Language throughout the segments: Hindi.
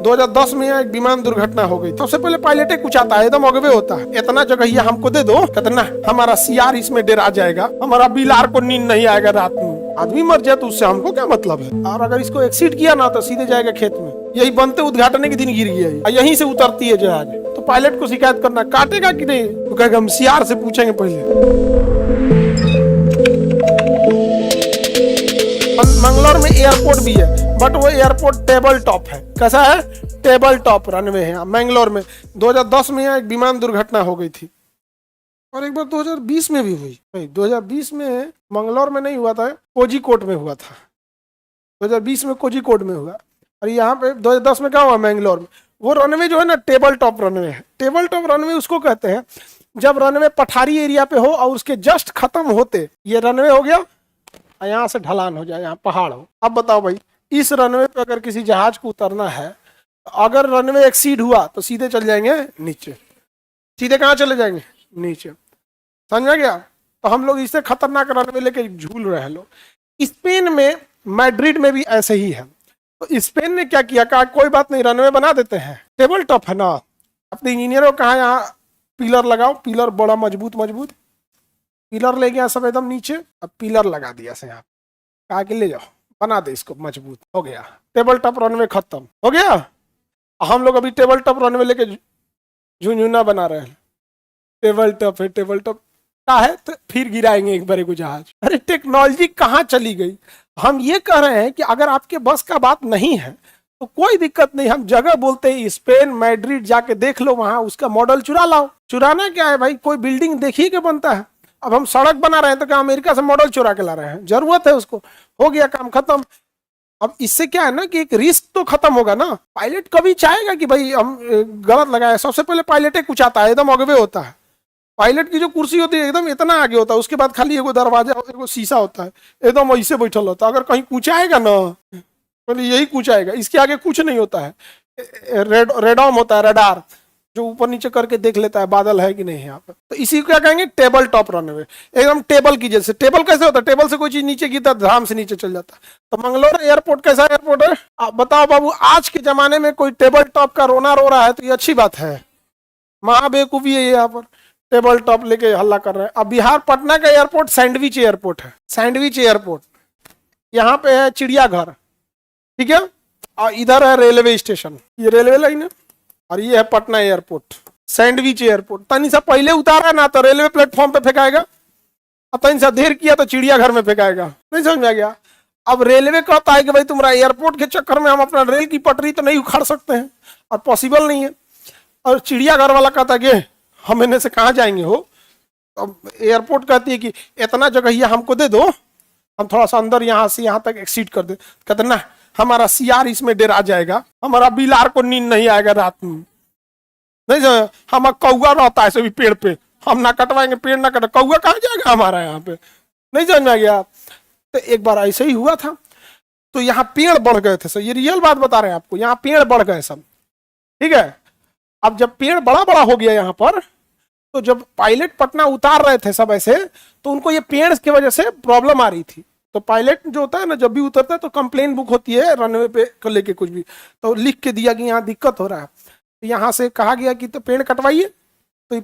2010 में एक विमान दुर्घटना हो गई। सबसे पहले पायलट कुछ आता है, एकदम अगवे होता है, इतना जगह हमको दे दो, कहते ना हमारा सीआर इसमें डेरा जाएगा, हमारा बिलार को नींद नहीं आएगा रात में। आदमी मर जाए तो उससे हमको क्या मतलब है। और अगर इसको एक्सीड किया ना तो सीधे जाएगा खेत में। यही बनते उद्घाटन के दिन गिर गया, यहीं से उतरती है जहाज। तो पायलट को शिकायत करना, काटेगा कि नहीं, तो कहेगा हम सीआर से पूछेंगे पहले। मंगलौर में एयरपोर्ट भी है, बट वो एयरपोर्ट टेबल टॉप है। कैसा है? टेबल टॉप रनवे है मंगलौर में। 2010 में एक विमान दुर्घटना हो गई थी, और एक बार 2020 में भी हुई। 2020 में मंगलौर में नहीं हुआ था, कोझिकोड में हुआ था। 2020 में कोझिकोड में हुआ, और यहाँ पे 2010 में क्या हुआ मंगलौर में। वो रनवे जो है ना, टेबल टॉप रनवे है। टेबल टॉप रनवे उसको कहते हैं जब रनवे पठारी एरिया पे हो और उसके जस्ट खत्म होते ये रनवे हो गया, यहाँ से ढलान हो जाए, यहाँ पहाड़ हो। अब बताओ भाई, इस रनवे पे अगर किसी जहाज को उतरना है, अगर रनवे एक्सीड हुआ तो सीधे चल जाएंगे नीचे। सीधे कहाँ चले जाएंगे? नीचे। समझा गया? तो हम लोग इससे खतरनाक रनवे लेके झूल रहे हैं लोग। स्पेन में मैड्रिड में भी ऐसे ही है। तो स्पेन ने क्या किया, कहा कोई बात नहीं, रनवे बना देते हैं, टेबल टॉप है ना। अपने इंजीनियरों को कहा यहाँ पिलर लगाओ, पिलर बड़ा मजबूत पिलर ले गया सब एकदम नीचे। अब पिलर लगा दिया से यहाँ, कहा कि ले जाओ बना दे इसको मजबूत। हो गया टेबल टॉप रनवे, खत्म हो गया। हम लोग अभी टेबल टॉप रनवे लेके झुंझुना बना रहे हैं। टेबल टॉप है, टेबल टॉप क्या है, तो फिर गिराएंगे एक बार को जहाज। अरे टेक्नोलॉजी कहाँ चली गई। हम ये कह रहे हैं कि अगर आपके बस का बात नहीं है तो कोई दिक्कत नहीं, हम जगह बोलते हैं स्पेन मैड्रिड, जाके देख लो, वहां उसका मॉडल चुरा लाओ। चुराना क्या है भाई, कोई बिल्डिंग देखिए के बनता है। अब हम सड़क बना रहे हैं तो क्या अमेरिका से मॉडल चुरा के ला रहे हैं? जरूरत है उसको, हो गया काम खत्म। अब इससे क्या है ना कि एक रिस्क तो खत्म होगा ना। पायलट कभी चाहेगा कि भाई हम गलत लगाए। सबसे पहले पायलट कुछ आता है, एकदम अगवे होता है। पायलट की जो कुर्सी होती है एकदम इतना आगे होता है, उसके बाद खाली एगो दरवाजा एगो शीशा होता है, एकदम ऐसे बैठल होता है। अगर कहीं कुछ आएगा ना, मतलब यही कुछ आएगा, इसके आगे कुछ नहीं होता है। रेडॉम होता है, रडार, जो ऊपर नीचे करके देख लेता है बादल है कि नहीं यहाँ पे। तो इसी को क्या कहेंगे, टेबल टॉप रनवे। एकदम टेबल की जैसे। टेबल कैसे होता है? टेबल से कोई चीज नीचे गिरता है, धाम से नीचे चल जाता है। तो मंगलौर एयरपोर्ट कैसा एयरपोर्ट है? आप बताओ बाबू, आज के जमाने में कोई टेबल टॉप का रोना रो रहा है तो ये अच्छी बात है? महाबेवकूफी है यहाँ पर, टेबल टॉप लेके हल्ला कर रहे हैं। अब बिहार पटना का एयरपोर्ट सैंडविच एयरपोर्ट है। सैंडविच एयरपोर्ट, यहाँ पे है चिड़ियाघर, ठीक है, और इधर है रेलवे स्टेशन, ये रेलवे लाइन है, और ये है पटना एयरपोर्ट। सैंडविच एयरपोर्ट तनी सा पहले उतारा ना तो रेलवे प्लेटफॉर्म पे फेंकाएगा, और तनी सा देर किया तो चिड़ियाघर में फेंकाएगा। नहीं समझ में आ गया? अब रेलवे कहता है कि भाई तुम्हारा एयरपोर्ट के चक्कर में हम अपना रेल की पटरी तो नहीं उखाड़ सकते हैं, और पॉसिबल नहीं है। और चिड़ियाघर वाला कहता है कि हम इन्हें से कहाँ जाएंगे हो। अब एयरपोर्ट कहती है कि इतना जगह ये हमको दे दो, हम थोड़ा सा अंदर यहाँ से यहाँ तक एक्सीड कर दे। कहते ना हमारा सीआर इसमें डेरा जाएगा, हमारा बिलार को नींद नहीं आएगा रात में। नहीं समझ? हम कौआ रहता है सभी पेड़ पे, हम ना कटवाएंगे, पेड़ ना कट, कौआ कहाँ जाएगा हमारा यहाँ पे। नहीं समझ में आ गया? तो एक बार ऐसे ही हुआ था, तो यहाँ पेड़ बढ़ गए थे। सर ये रियल बात बता रहे हैं आपको, यहाँ पेड़ बढ़ गए सब, ठीक है। अब जब पेड़ बड़ा बड़ा हो गया यहाँ पर, तो जब पायलट पटना उतार रहे थे सब ऐसे, तो उनको ये पेड़ की वजह से प्रॉब्लम आ रही थी। तो पायलट जो होता है ना, जब भी उतरता है तो कंप्लेन बुक होती है रनवे पे को लेके, कुछ भी तो लिख के दिया कि यहाँ दिक्कत हो रहा है। तो यहाँ से कहा गया कि तो पेड़ कटवाइए, तो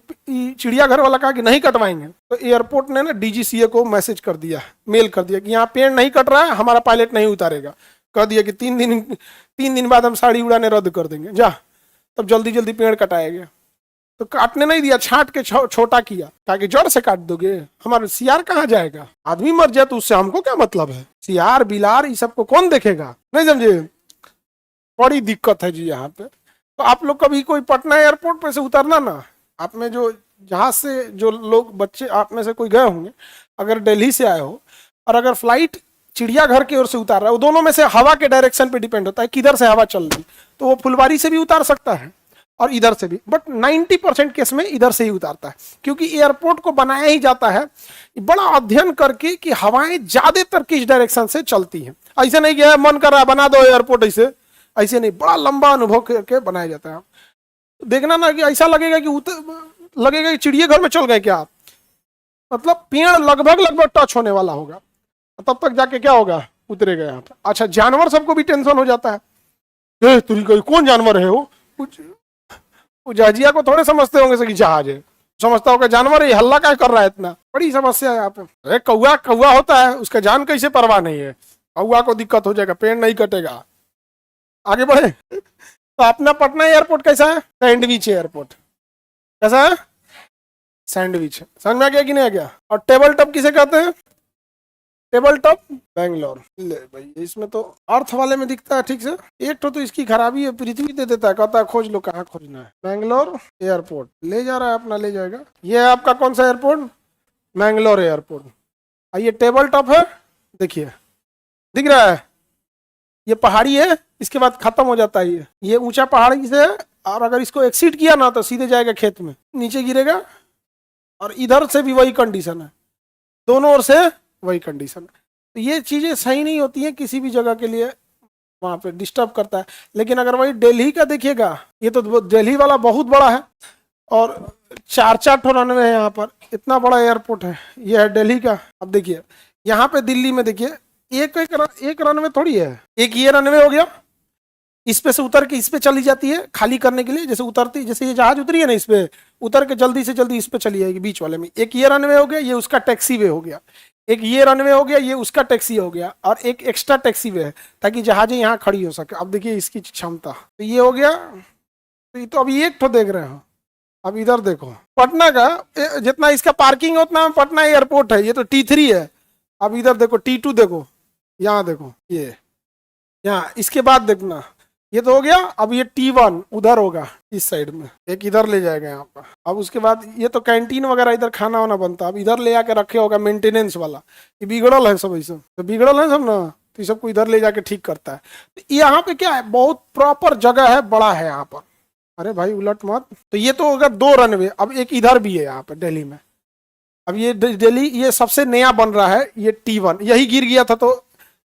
चिड़ियाघर वाला कहा कि नहीं कटवाएंगे। तो एयरपोर्ट ने ना डीजीसीए को मैसेज कर दिया, मेल कर दिया कि यहाँ पेड़ नहीं कट रहा है, हमारा पायलट नहीं उतारेगा। कह दिया कि 3 दिन बाद हम साड़ी उड़ाने रद्द कर देंगे, जा। तब जल्दी जल्दी पेड़ कटाया गया। तो काटने नहीं दिया, छांट के छोटा किया, कहा कि जड़ से काट दोगे, हमारा सीआर कहाँ जाएगा। आदमी मर जाए तो उससे हमको क्या मतलब है। सीआर बिलार ये सब को कौन देखेगा। नहीं समझे? बड़ी दिक्कत है जी यहाँ पे। तो आप लोग कभी कोई पटना एयरपोर्ट पे से उतरना ना, आप में जो जहाज से जो लोग बच्चे आप में से कोई गए होंगे, अगर दिल्ली से आए हो और अगर फ्लाइट चिड़ियाघर की ओर से उतार रहा है, वो दोनों में से हवा के डायरेक्शन पे डिपेंड होता है किधर से हवा चल रही। तो वो फुलवारी से भी उतार सकता है और इधर से भी, बट 90% केस में इधर से ही उतारता है, क्योंकि एयरपोर्ट को बनाया ही जाता है बड़ा अध्ययन करके कि हवाएं ज्यादातर किस डायरेक्शन से चलती हैं। ऐसे नहीं कि मन कर रहा है बना दो एयरपोर्ट, ऐसे नहीं, बड़ा लंबा अनुभव करके बनाया जाता है। देखना ना कि ऐसा लगेगा कि चिड़ियाघर में चल गए क्या आप, मतलब पेड़ लगभग टच होने वाला होगा, तब तक जाके क्या होगा, उतरेगा यहाँ पर। अच्छा, जानवर सबको भी टेंशन हो जाता है तुरी कोई कौन जानवर है वो? कुछ वो जहाजिया को थोड़े समझते होंगे से कि जहाज है, समझता होगा जानवर है, हल्ला क्या कर रहा है इतना, बड़ी समस्या है यहाँ पे। अरे कौआ कौआ होता है, उसका जान कैसे परवाह नहीं है, कौआ को दिक्कत हो जाएगा, पेड़ नहीं कटेगा। आगे बढ़े तो अपना पटना एयरपोर्ट कैसा है? Sandwich airport. कैसा है? सैंडविच है। समझ में आ गया कि नहीं आ गया? और टेबल टॉप किसे कहते हैं? Table top Bangalore. ले भाई, इसमें तो अर्थ वाले में दिखता है ठीक से। एक तो इसकी खराबी है, पृथ्वी दे देता है, कहता है खोज लो कहाँ खोजना है। बैंगलोर एयरपोर्ट ले जा रहा है, अपना ले जाएगा। ये है आपका कौन सा एयरपोर्ट? मैंगलोर एयरपोर्ट। ये टेबल टॉप है, देखिए दिख रहा है, ये पहाड़ी है, इसके बाद खत्म हो जाता है। ये ऊंचा पहाड़ी से, और अगर इसको एक्सीड किया ना तो सीधे जाएगा खेत में, नीचे गिरेगा। और इधर से भी वही कंडीशन है, दोनों ओर से वही कंडीशन है। तो ये चीजें सही नहीं होती हैं किसी भी जगह के लिए, वहां पे डिस्टर्ब करता है। लेकिन अगर वही दिल्ली का देखिएगा, ये तो दिल्ली वाला बहुत बड़ा है, और 4-4 रनवे है यहाँ पर, इतना बड़ा एयरपोर्ट है। ये है दिल्ली का। अब देखिए यहाँ पे दिल्ली में देखिए एक रनवे थोड़ी है, एक ये रनवे हो गया, इस पे से उतर के इस पे चली जाती है खाली करने के लिए, जैसे उतरती, जैसे ये जहाज उतरी है ना, इस पे उतर के जल्दी से जल्दी इस पे चली जाएगी बीच वाले में। एक ये रनवे हो गया, ये उसका टैक्सी वे हो गया। एक ये रनवे हो गया, ये उसका टैक्सी हो गया, और एक एक्स्ट्रा टैक्सी वे है ताकि जहाजें यहाँ खड़ी हो सके। अब देखिए इसकी क्षमता, तो ये हो गया। तो ये तो अभी एक तो देख रहे हो, अब इधर देखो पटना का जितना इसका पार्किंग है उतना पटना एयरपोर्ट है। ये तो T3 है। अब इधर देखो T2, देखो यहाँ देखो, ये यहाँ, इसके बाद देखना, ये तो हो गया। अब ये T1 उधर होगा इस साइड में, एक इधर ले जाएगा यहाँ पर। अब उसके बाद ये तो कैंटीन वगैरह, इधर खाना वाना बनता है। अब इधर ले आके रखे होगा मेंटेनेंस वाला, ये बिगड़ल है सब, ऐसा तो बिगड़ल है सब ना, तो ये सबको इधर ले जाके ठीक करता है। तो यहाँ पे क्या है, बहुत प्रॉपर जगह है, बड़ा है यहाँ पर। अरे भाई उलट मत। तो ये तो होगा 2 रनवे। अब एक इधर भी है यहाँ पर दिल्ली में। अब ये दिल्ली ये सबसे नया बन रहा है, ये T1 यही गिर गया था, तो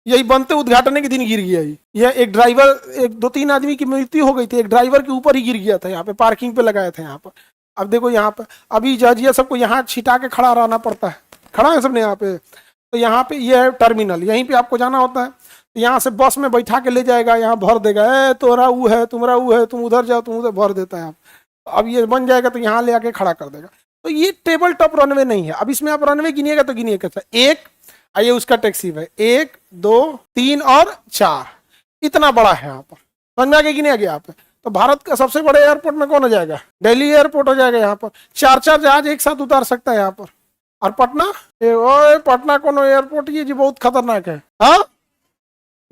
यही बनते उद्घाटन के दिन गिर गया। यह एक ड्राइवर, एक 2-3 आदमी की मृत्यु हो गई थी, एक ड्राइवर के ऊपर ही गिर गया था, यहाँ पे पार्किंग पे लगाया था यहाँ पर। अब देखो यहाँ पे अभी जहाजिया सबको यहाँ छिटा के खड़ा रहना पड़ता है, खड़ा है सबने यहाँ पे। तो यहाँ पे ये है टर्मिनल, यहीं पे आपको जाना होता है। तो यहाँ से बस में बैठा के ले जाएगा, यहाँ भर देगा, ए तोरा वो है, तुम्हारा वो है, तुम उधर जाओ, तुम उधर भर देता है। अब ये बन जाएगा तो यहाँ ले आके खड़ा कर देगा। तो ये टेबल टॉप रनवे नहीं है। अब इसमें आप रनवे गिनिएगा तो गिनिए कैसा, 1, आइए उसका टैक्सी है 1, 2, 3 और 4, इतना बड़ा है यहाँ पर। समझ में आ गया कि नहीं आ गया यहाँ पे? तो भारत का सबसे बड़े एयरपोर्ट में कौन हो जाएगा? दिल्ली एयरपोर्ट हो जाएगा। यहाँ पर 4-4 जहाज एक साथ उतार सकता है यहाँ पर। और पटना, पटना कौन एयरपोर्ट, ये जी बहुत खतरनाक है। हाँ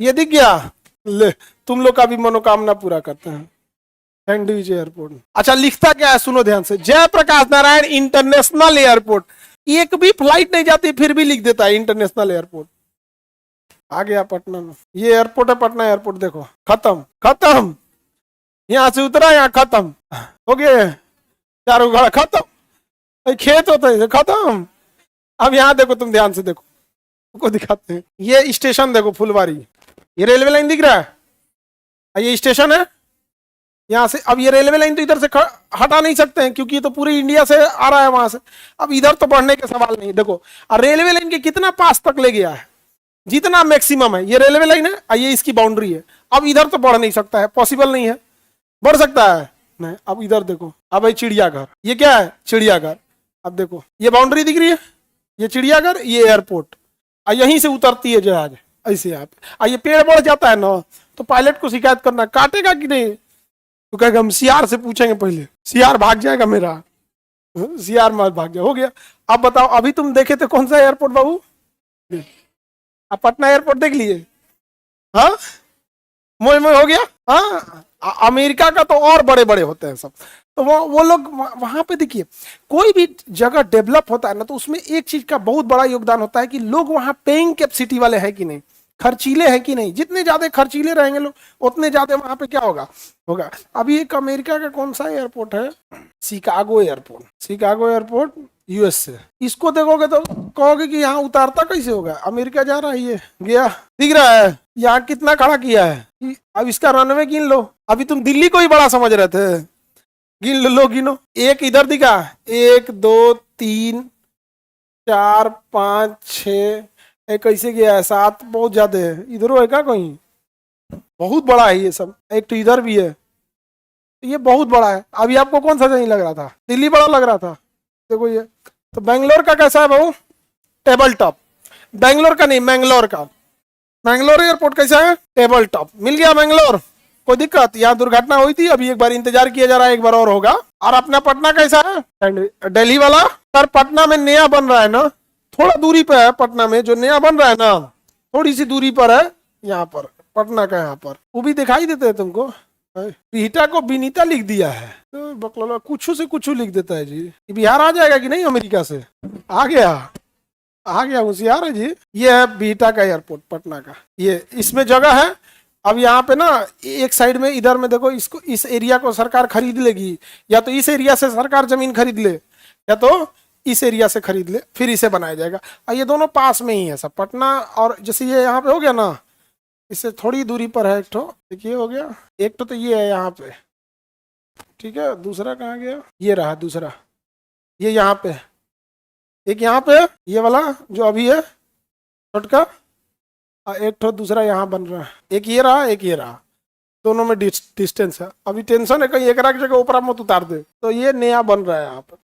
ये दिख गया, ले तुम लोग का भी मनोकामना पूरा करते हैं। Sandwich airport. अच्छा लिखता क्या है, सुनो ध्यान से, जयप्रकाश नारायण इंटरनेशनल एयरपोर्ट। एक भी फ्लाइट नहीं जाती फिर भी लिख देता है इंटरनेशनल एयरपोर्ट। आ गया पटना में, ये एयरपोर्ट है पटना एयरपोर्ट। देखो खत्म खत्म, यहाँ से उतरा यहाँ खत्म हो गया, चारों घड़ा खत्म, खेत होते हैं खत्म। अब यहाँ देखो, तुम ध्यान से देखो, को दिखाते हैं। ये स्टेशन देखो फुलवारी, ये रेलवे लाइन दिख रहा है, ये स्टेशन है यहाँ से। अब ये रेलवे लाइन तो इधर से हटा नहीं सकते हैं क्योंकि ये तो पूरे इंडिया से आ रहा है वहां से। अब इधर तो बढ़ने के सवाल नहीं। देखो और रेलवे लाइन के कितना पास तक ले गया है, जितना मैक्सिमम है ये रेलवे लाइन है, ये इसकी बाउंड्री है। अब इधर तो बढ़ नहीं सकता है, पॉसिबल नहीं है। बढ़ सकता है नहीं। अब इधर देखो, अब भाई चिड़ियाघर, ये क्या है चिड़ियाघर। अब देखो ये बाउंड्री दिख रही है, ये चिड़ियाघर, ये एयरपोर्ट, यहीं से उतरती है जहाज ऐसे। आप ये पेड़ बढ़ जाता है ना तो पायलट को शिकायत करना, काटेगा कि नहीं, तो कहेगा हम सीआर से पूछेंगे पहले, सीआर भाग जाएगा मेरा, सीआर मत भाग जाए। हो गया। अब बताओ, अभी तुम देखे थे कौन सा एयरपोर्ट बाबू? आप पटना एयरपोर्ट देख लिए? हाँ मोह मोह हो गया। हाँ अमेरिका का तो और बड़े बड़े होते हैं सब। तो वो लोग वहां पे देखिए, कोई भी जगह डेवलप होता है ना तो उसमें एक चीज का बहुत बड़ा योगदान होता है कि लोग वहां पेइंग कैपेसिटी वाले हैं कि नहीं, खर्चीले हैं कि नहीं। जितने ज्यादा खर्चीले रहेंगे लोग उतने ज्यादा वहां पे क्या होगा होगा। अभी एक अमेरिका का कौन सा एयरपोर्ट है, Chicago airport, Chicago airport US से। इसको देखोगे तो कहोगे कि यहाँ उतारता कैसे होगा, अमेरिका जा रहा है, ये गया दिख रहा है यहाँ कितना खड़ा किया है। अब इसका रनवे गिन लो। अभी तुम दिल्ली को ही बड़ा समझ रहे थे, गिन लो, गिनो। एक इधर दिखा, 1, 2, 3, 4, 5, 6, कैसे गया है 7, बहुत ज्यादा है। इधर है क्या कहीं? बहुत बड़ा है ये सब। एक तो इधर भी है, ये बहुत बड़ा है। अभी आपको कौन सा नहीं लग रहा था, दिल्ली बड़ा लग रहा था। देखो ये तो बेंगलोर का कैसा है भाऊ, टेबल टॉप। बेंगलोर का नहीं, मैंगलोर का। मैंगलोर एयरपोर्ट कैसा है, टेबल टॉप। मिल गया मैंगलोर, कोई दिक्कत? यहाँ दुर्घटना हुई थी, अभी एक बार इंतजार किया जा रहा है, एक बार और होगा। और अपना पटना कैसा है, दिल्ली वाला। सर पटना में नया बन रहा है ना, थोड़ा दूरी पे है पटना में, जो नया बन रहा है ना थोड़ी सी दूरी पर है, यहाँ पर पटना का, यहाँ पर वो भी दिखाई देते है तुमको। बीटा को बिनीता लिख दिया है, तो बकलोला कुछ से कुछ लिख देता है जी। बिहार आ जाएगा कि नहीं, अमेरिका से आ गया, आ गया, होशियार है जी। ये है बीटा का एयरपोर्ट पटना का, ये इसमें जगह है। अब यहाँ पे ना एक साइड में इधर में देखो, इसको इस एरिया को सरकार खरीद लेगी, या तो इस एरिया से सरकार जमीन खरीद ले, या तो इस एरिया से खरीद ले, फिर इसे बनाया जाएगा। और ये दोनों पास में ही है सब, पटना और जैसे ये यहाँ पे हो गया ना, इससे थोड़ी दूरी पर है एक ठो, देखिए हो गया एक तो ये है यहाँ पे, ठीक है। दूसरा कहाँ गया, ये रहा दूसरा, ये यहाँ पे, एक यहाँ पे ये वाला जो अभी है छोटका, एक ठो दूसरा यहाँ बन रहा है, एक ये रहा एक ये रहा, दोनों में डिस्टेंस है। अभी टेंशन है कहीं एक जगह ऊपर मत उतार दे, तो ये नया बन रहा है यहाँ पर।